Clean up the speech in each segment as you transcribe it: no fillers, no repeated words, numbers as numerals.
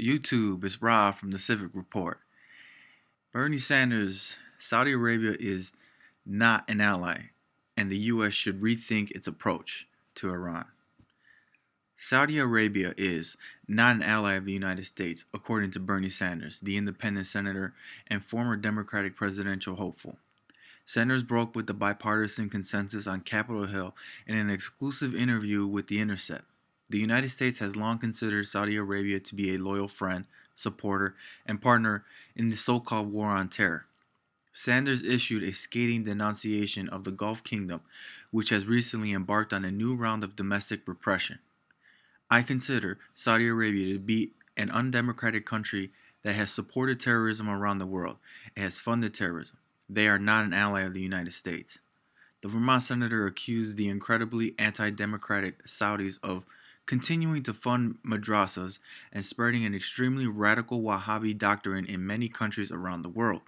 YouTube, it's Rob from the Civic Report. Bernie Sanders, Saudi Arabia is not an ally, and the U.S. should rethink its approach to Iran. Saudi Arabia is not an ally of the United States, according to Bernie Sanders, the independent senator and former Democratic presidential hopeful. Sanders broke with the bipartisan consensus on Capitol Hill in an exclusive interview with The Intercept. The United States has long considered Saudi Arabia to be a loyal friend, supporter, and partner in the so called war on terror. Sanders issued a scathing denunciation of the Gulf Kingdom, which has recently embarked on a new round of domestic repression. I consider Saudi Arabia to be an undemocratic country that has supported terrorism around the world. It has funded terrorism. They are not an ally of the United States. The Vermont senator accused the incredibly anti democratic Saudis of continuing to fund madrasas and spreading an extremely radical Wahhabi doctrine in many countries around the world.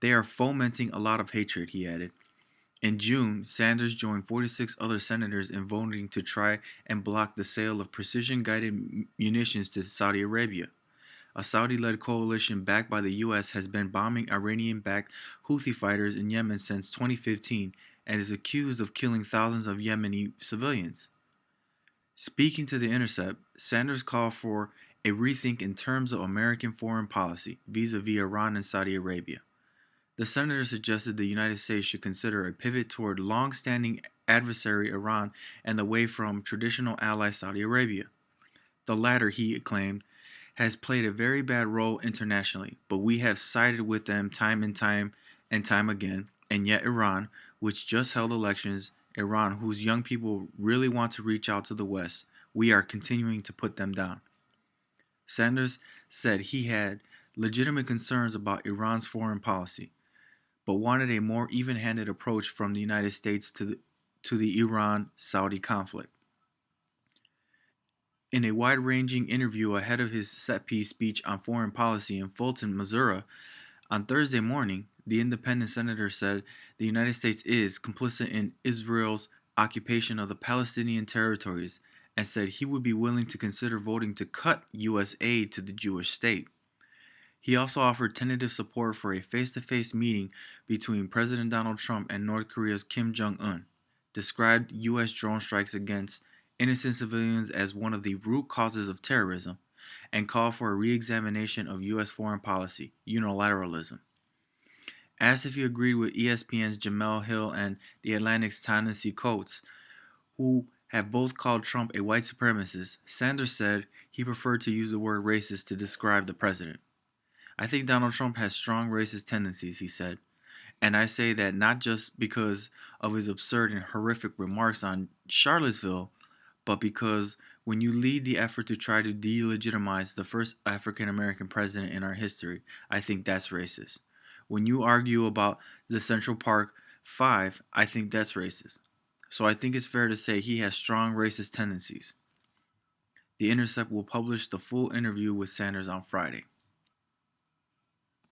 They are fomenting a lot of hatred, he added. In June, Sanders joined 46 other senators in voting to try and block the sale of precision guided munitions to Saudi Arabia. A Saudi led coalition backed by the U.S. has been bombing Iranian backed Houthi fighters in Yemen since 2015 and is accused of killing thousands of Yemeni civilians. Speaking to The Intercept, Sanders called for a rethink in terms of American foreign policy vis a vis Iran and Saudi Arabia. The senator suggested the United States should consider a pivot toward long standing adversary Iran and away from traditional ally Saudi Arabia. The latter, he claimed, has played a very bad role internationally, but we have sided with them time and time again, and yet Iran, which just held elections, Iran, whose young people really want to reach out to the West, we are continuing to put them down. Sanders said he had legitimate concerns about Iran's foreign policy, but wanted a more even-handed approach from the United States to the Iran-Saudi conflict. In a wide-ranging interview ahead of his set-piece speech on foreign policy in Fulton, Missouri, on Thursday morning, the independent senator said the United States is complicit in Israel's occupation of the Palestinian territories and said he would be willing to consider voting to cut U.S. aid to the Jewish state. He also offered tentative support for a face-to-face meeting between President Donald Trump and North Korea's Kim Jong-un, described U.S. drone strikes against innocent civilians as one of the root causes of terrorism, and called for a re-examination of U.S. foreign policy, unilateralism. Asked if he agreed with ESPN's Jamel Hill and The Atlantic's Ta-Nehisi Coates, who have both called Trump a white supremacist, Sanders said he preferred to use the word racist to describe the president. I think Donald Trump has strong racist tendencies, he said, and I say that not just because of his absurd and horrific remarks on Charlottesville, but because when you lead the effort to try to delegitimize the first African American president in our history, I think that's racist. When you argue about the Central Park Five, I think that's racist. So I think it's fair to say he has strong racist tendencies. The Intercept will publish the full interview with Sanders on Friday.